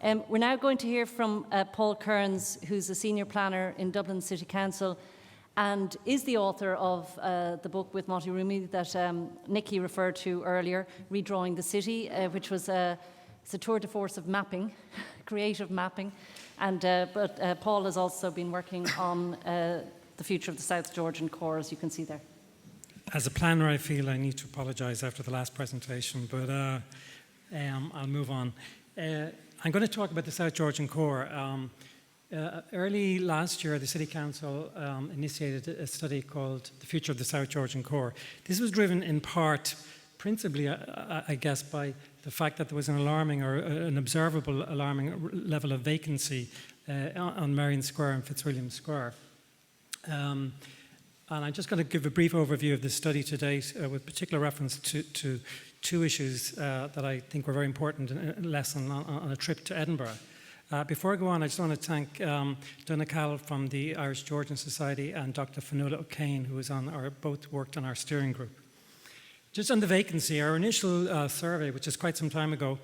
We're now going to hear from Paul Kearns, who's a senior planner in Dublin City Council and is the author of the book with Monty Rumi that Nikki referred to earlier, Redrawing the City, which was it's a tour de force of mapping, creative mapping. But Paul has also been working on the future of the South Georgian core, as you can see there. As a planner, I feel I need to apologise after the last presentation, but I'll move on. I'm going to talk about the South Georgian core. Early last year, the City Council initiated a study called The Future of the South Georgian Core. This was driven in part, principally, I guess, by the fact that there was an alarming or an observable alarming level of vacancy on Merrion Square and Fitzwilliam Square. And I'm just going to give a brief overview of the study to date with particular reference to two issues that I think were very important in a lesson on a trip to Edinburgh. Before I go on, I just want to thank Donna Call from the Irish Georgian Society and Dr. Fionnuala O'Kane, who was both worked on our steering group. Just on the vacancy, our initial survey, which is quite some time ago,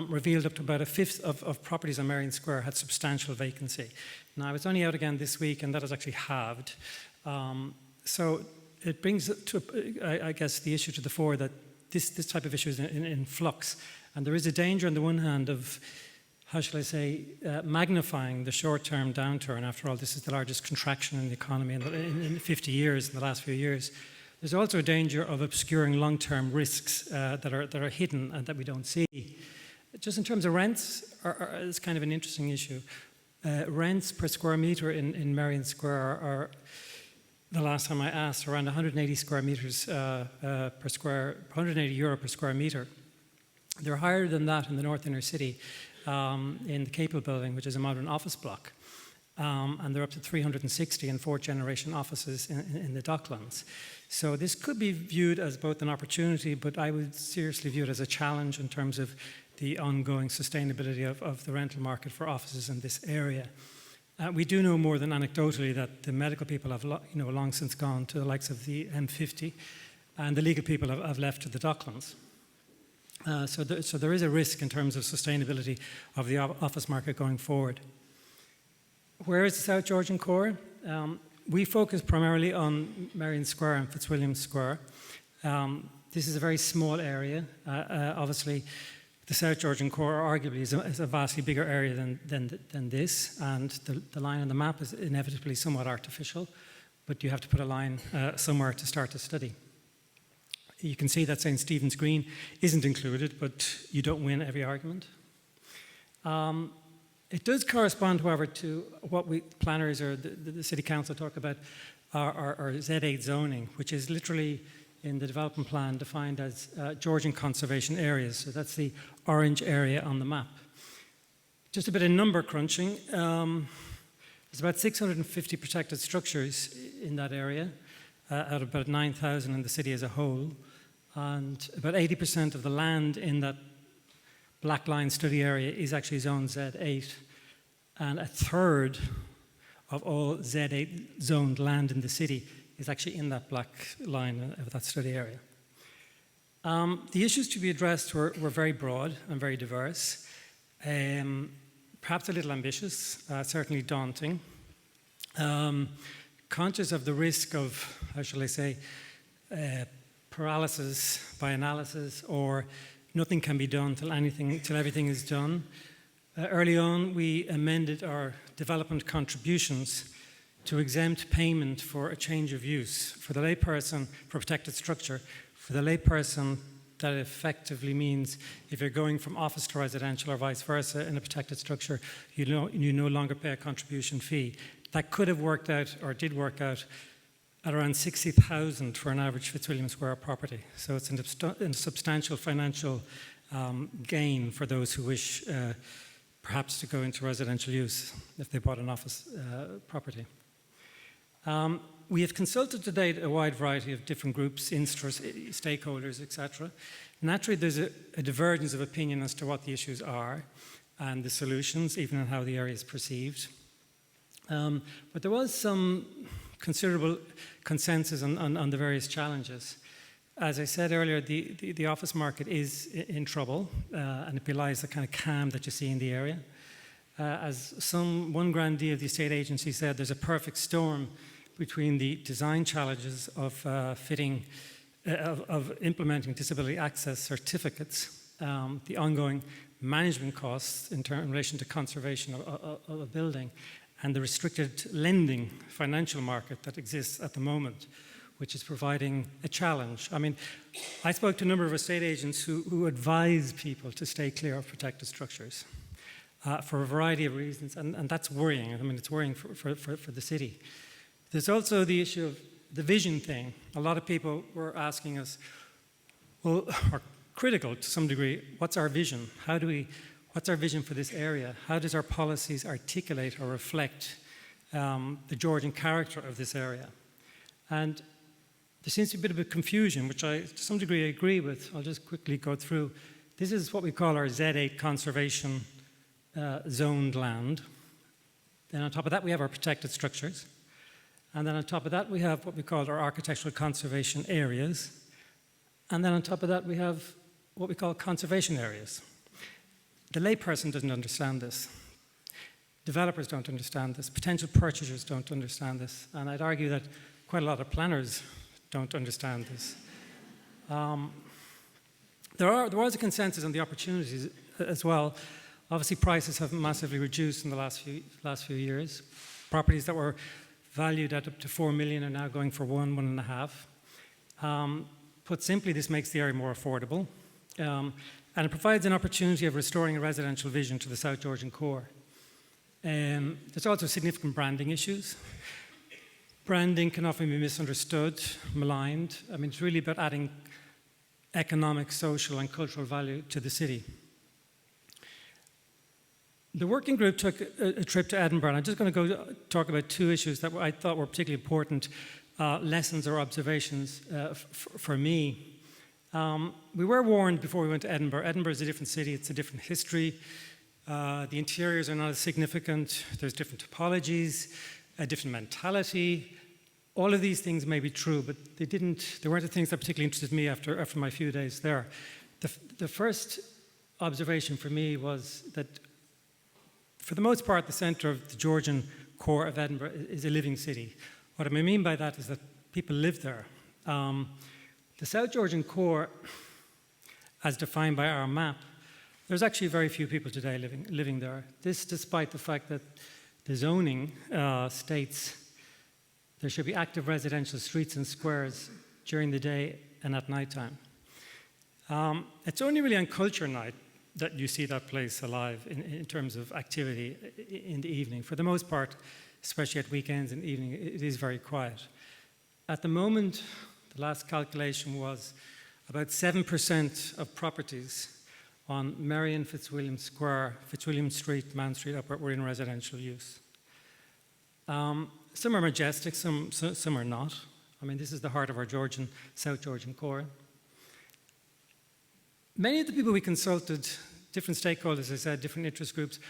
revealed up to about a fifth of properties on Merrion Square had substantial vacancy. Now, it's only out again this week, and that is actually halved. So it brings, I guess, the issue to the fore that this type of issue is in flux. And there is a danger, on the one hand, of, how shall I say, magnifying the short-term downturn. After all, this is the largest contraction in the economy in 50 years, in the last few years. There's also a danger of obscuring long-term risks that are hidden and that we don't see. Just in terms of rents, it's kind of an interesting issue. Rents per square metre in Merrion Square are the last time I asked, around 180 square metres €180 per square metre. They're higher than that in the North Inner City, in the Capel building, which is a modern office block. And they're up to 360 in fourth-generation offices in the Docklands. So this could be viewed as both an opportunity, but I would seriously view it as a challenge in terms of the ongoing sustainability of the rental market for offices in this area. We do know more than anecdotally that the medical people have long since gone to the likes of the M50, and the legal people have left to the Docklands. So there is a risk in terms of sustainability of the office market going forward. Where is the South Georgian core? We focus primarily on Merrion Square and Fitzwilliam Square. This is a very small area. Obviously, the South Georgian core arguably is a vastly bigger area than this, and the line on the map is inevitably somewhat artificial, but you have to put a line somewhere to start the study. You can see that St. Stephen's Green isn't included, but you don't win every argument. It does correspond, however, to what we planners or the City Council talk about our Z8 zoning, which is literally in the development plan defined as Georgian conservation areas. So that's the orange area on the map. Just a bit of number crunching. There's about 650 protected structures in that area, out of about 9,000 in the city as a whole. And about 80% of the land in that black line study area is actually zone Z8. And a third of all Z8 zoned land in the city is actually in that black line of that study area. The issues to be addressed were very broad and very diverse, perhaps a little ambitious, certainly daunting, conscious of the risk of, how shall I say, paralysis by analysis, or nothing can be done till everything is done. Early on, we amended our development contributions to exempt payment for a change of use. For the layperson, for protected structure, for the layperson, that effectively means if you're going from office to residential or vice versa in a protected structure, you no longer pay a contribution fee. That could have worked out, or did work out, at around 60,000 for an average Fitzwilliam Square property. So it's a substantial financial gain for those who wish perhaps to go into residential use if they bought an office property. We have consulted to date a wide variety of different groups, stakeholders, etc. Naturally, there's a divergence of opinion as to what the issues are and the solutions, even in how the area is perceived. But there was some considerable consensus on the various challenges. As I said earlier, the office market is in trouble, and it belies the kind of calm that you see in the area. One grandee of the estate agency said, there's a perfect storm between the design challenges of implementing disability access certificates, the ongoing management costs in relation to conservation of a building, and the restricted lending financial market that exists at the moment, which is providing a challenge. I mean, I spoke to a number of estate agents who advise people to stay clear of protected structures for a variety of reasons, and that's worrying. I mean, it's worrying for the city. There's also the issue of the vision thing. A lot of people were asking us, well, are critical to some degree, what's our vision? What's our vision for this area? How does our policies articulate or reflect the Georgian character of this area? And there seems to be a bit of a confusion, which I, to some degree, agree with. I'll just quickly go through. This is what we call our Z8 conservation zoned land. Then on top of that, we have our protected structures. And then on top of that, we have what we call our architectural conservation areas. And then on top of that, we have what we call conservation areas. The layperson doesn't understand this. Developers don't understand this. Potential purchasers don't understand this. And I'd argue that quite a lot of planners don't understand this. There was a consensus on the opportunities as well. Obviously, prices have massively reduced in the last few years. Properties that were valued at up to 4 million are now going for 1.5. Put simply, this makes the area more affordable, and it provides an opportunity of restoring a residential vision to the South Georgian core. There's also significant branding issues. Branding can often be misunderstood, maligned. I mean, it's really about adding economic, social, and cultural value to the city. The working group took a trip to Edinburgh, and I'm just going to talk about two issues that I thought were particularly important lessons or observations for me. We were warned before we went to Edinburgh. Edinburgh is a different city, it's a different history. The interiors are not as significant, there's different topologies, a different mentality. All of these things may be true, but they weren't the things that particularly interested me after my few days there. The first observation for me was that for the most part, the centre of the Georgian core of Edinburgh is a living city. What I mean by that is that people live there. The South Georgian core, as defined by our map, there's actually very few people today living there. This despite the fact that the zoning states there should be active residential streets and squares during the day and at night time. It's only really on culture night that you see that place alive in terms of activity in the evening. For the most part, especially at weekends and evening, it is very quiet. At the moment, the last calculation was about 7% of properties on Marion Fitzwilliam Square, Fitzwilliam Street, Man Street Upper were in residential use. Some are majestic, some are not. I mean, this is the heart of our South Georgian core. Many of the people we consulted, different stakeholders, as I said, different interest groups,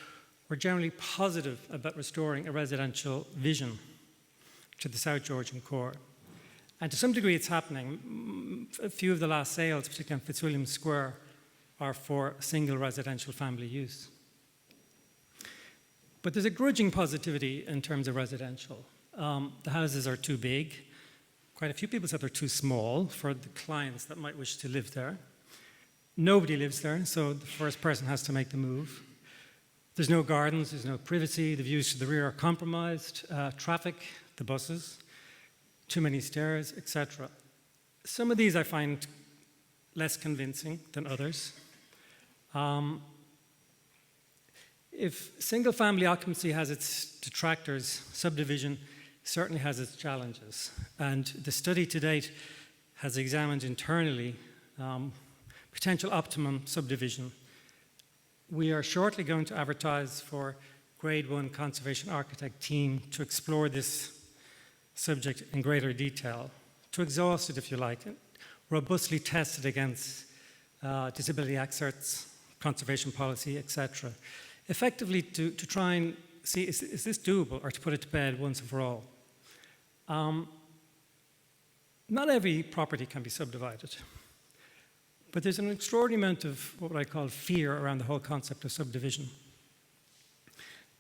were generally positive about restoring a residential vision to the South Georgian core. And to some degree it's happening. A few of the last sales, particularly on Fitzwilliam Square, are for single residential family use. But there's a grudging positivity in terms of residential. The houses are too big. Quite a few people said they're too small for the clients that might wish to live there. Nobody lives there, so the first person has to make the move. There's no gardens, there's no privacy, the views to the rear are compromised, traffic, the buses, too many stairs, etc. Some of these I find less convincing than others. If single-family occupancy has its detractors, subdivision certainly has its challenges. And the study to date has examined internally potential optimum subdivision. We are shortly going to advertise for Grade 1 Conservation Architect team to explore this subject in greater detail, to exhaust it if you like, robustly test it against disability access, conservation policy, etc. Effectively to try and see, is this doable, or to put it to bed once and for all. Not every property can be subdivided, but there's an extraordinary amount of what I call fear around the whole concept of subdivision.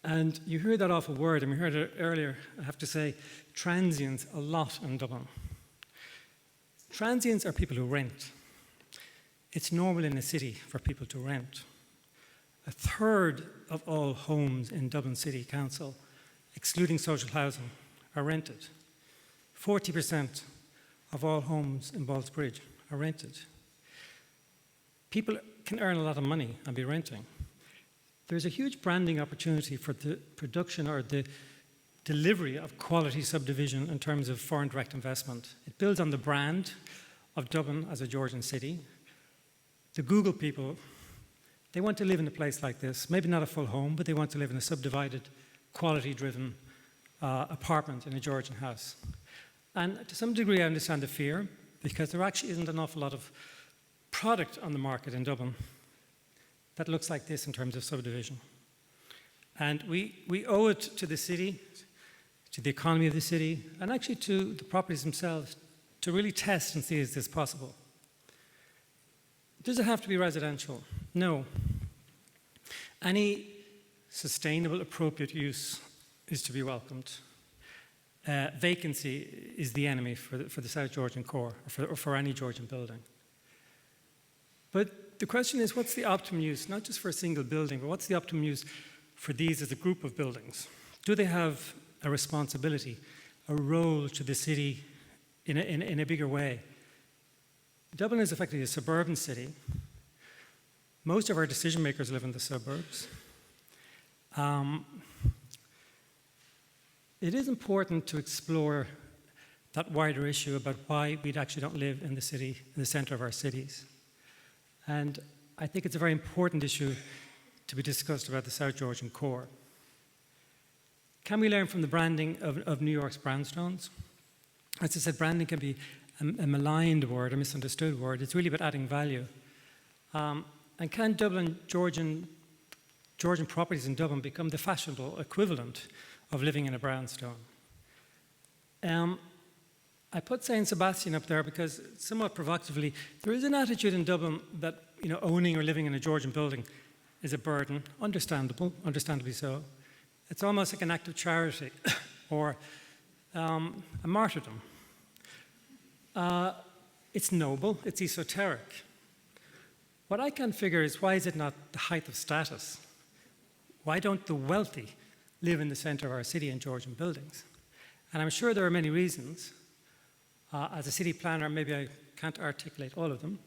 And you hear that awful word, and we heard it earlier, I have to say, transients a lot in Dublin. Transients are people who rent. It's normal in a city for people to rent. A third of all homes in Dublin City Council, excluding social housing, are rented. 40% of all homes in Ballsbridge are rented. People can earn a lot of money and be renting. There's a huge branding opportunity for the production or the delivery of quality subdivision in terms of foreign direct investment. It builds on the brand of Dublin as a Georgian city. The Google people, they want to live in a place like this, maybe not a full home, but they want to live in a subdivided, quality-driven apartment in a Georgian house. And to some degree I understand the fear, because there actually isn't an awful lot of product on the market in Dublin that looks like this in terms of subdivision. And we owe it to the city, to the economy of the city, and actually to the properties themselves to really test and see is this possible. Does it have to be residential? No. Any sustainable, appropriate use is to be welcomed. Vacancy is the enemy for the South Georgian core, or for any Georgian building. But the question is, what's the optimum use, not just for a single building, but what's the optimum use for these as a group of buildings? Do they have a responsibility, a role to the city in a bigger way? Dublin is effectively a suburban city. Most of our decision makers live in the suburbs. It is important to explore that wider issue about why we actually don't live in the city, in the center of our cities. And I think it's a very important issue to be discussed about the South Georgian core. Can we learn from the branding of New York's brownstones? As I said, branding can be a maligned word, a misunderstood word. It's really about adding value. And can Georgian properties in Dublin become the fashionable equivalent of living in a brownstone? I put St. Sebastian up there because, somewhat provocatively, there is an attitude in Dublin that owning or living in a Georgian building is a burden, understandably so. It's almost like an act of charity or a martyrdom. It's noble, it's esoteric. What I can't figure is, why is it not the height of status? Why don't the wealthy live in the center of our city in Georgian buildings? And I'm sure there are many reasons. As a city planner, maybe I can't articulate all of them.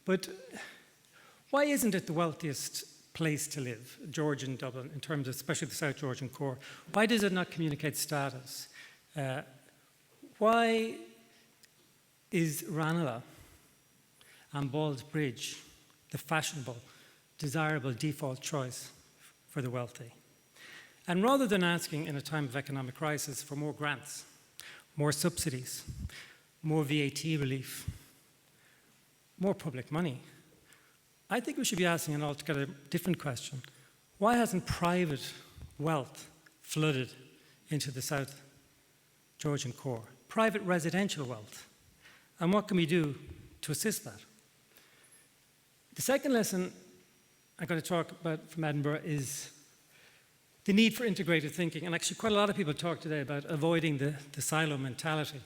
But why isn't it the wealthiest place to live, Georgian Dublin, in terms of especially the South Georgian core? Why does it not communicate status? Why is Ranelagh and Ballsbridge the fashionable, desirable default choice for the wealthy? And rather than asking in a time of economic crisis for more grants, more subsidies, more VAT relief, more public money, I think we should be asking an altogether different question. Why hasn't private wealth flooded into the South Georgian core? Private residential wealth. And what can we do to assist that? The second lesson I'm going to talk about from Edinburgh is the need for integrated thinking. And actually quite a lot of people talk today about avoiding the silo mentality.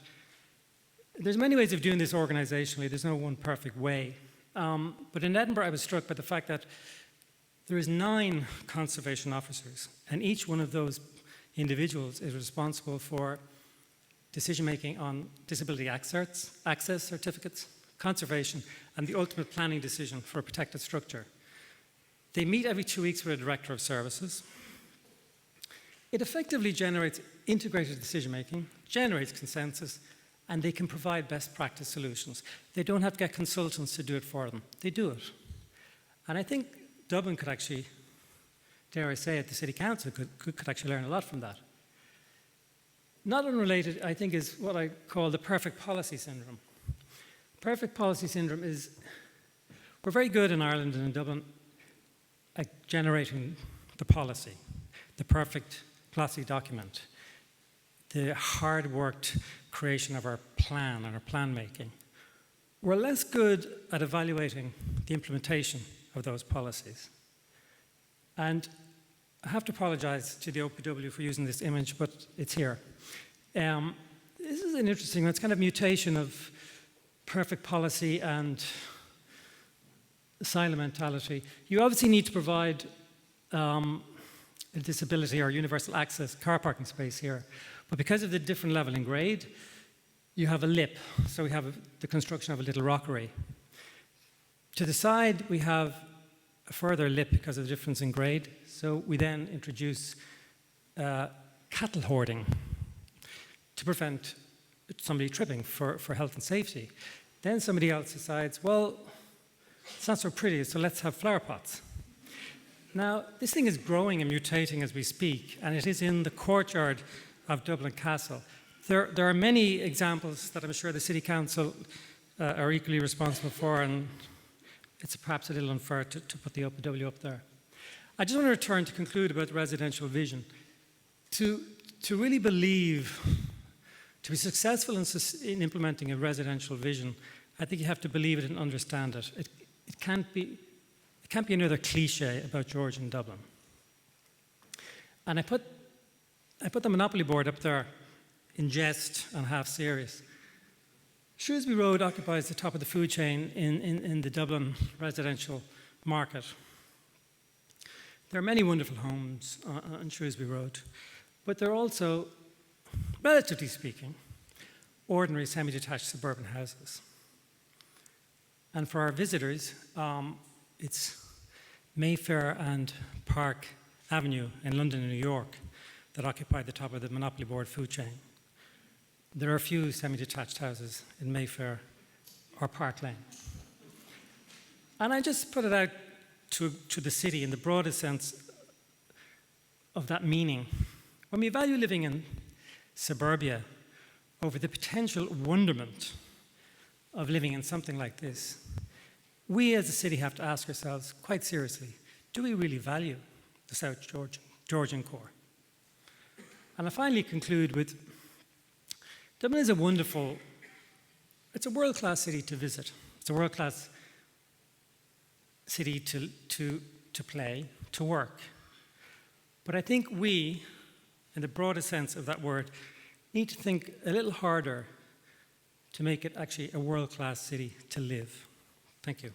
There's many ways of doing this organisationally. There's no one perfect way. But in Edinburgh, I was struck by the fact that there is 9 conservation officers, and each one of those individuals is responsible for decision-making on disability access certificates, conservation, and the ultimate planning decision for a protected structure. They meet every 2 weeks with a director of services. It effectively generates integrated decision-making, generates consensus, and they can provide best practice solutions. They don't have to get consultants to do it for them. They do it. And I think Dublin could actually, dare I say it, the City Council could actually learn a lot from that. Not unrelated, I think, is what I call the perfect policy syndrome. Perfect policy syndrome is, we're very good in Ireland and in Dublin at generating the policy, the perfect policy document. the hard-worked creation of our plan and our plan making, we're less good at evaluating the implementation of those policies. And I have to apologize to the OPW for using this image, but it's here. This is an interesting one. It's kind of mutation of perfect policy and asylum mentality. You obviously need to provide a disability or universal access car parking space here. But because of the different level in grade, you have a lip. So we have the construction of a little rockery. To the side, we have a further lip because of the difference in grade. So we then introduce cattle hoarding to prevent somebody tripping for health and safety. Then somebody else decides, well, it's not so pretty, so let's have flower pots. Now, this thing is growing and mutating as we speak, and it is in the courtyard of Dublin Castle. There are many examples that I'm sure the City Council are equally responsible for, and it's perhaps a little unfair to put the OPW up there. I just want to return to conclude about residential vision. To really believe, to be successful in implementing a residential vision, I think you have to believe it and understand it. It can't be another cliche about Georgian Dublin. And I put the Monopoly board up there in jest and half serious. Shrewsbury Road occupies the top of the food chain in the Dublin residential market. There are many wonderful homes on Shrewsbury Road, but there are also, relatively speaking, ordinary semi-detached suburban houses. And for our visitors, it's Mayfair and Park Avenue in London and New York that occupy the top of the Monopoly board food chain. There are a few semi-detached houses in Mayfair or Park Lane. And I just put it out to the city in the broadest sense of that meaning. When we value living in suburbia over the potential wonderment of living in something like this, we as a city have to ask ourselves quite seriously, do we really value the South Georgian core? And I finally conclude with, Dublin is it's a world-class city to visit. It's a world-class city to play, to work. But I think we, in the broadest sense of that word, need to think a little harder to make it actually a world-class city to live. Thank you.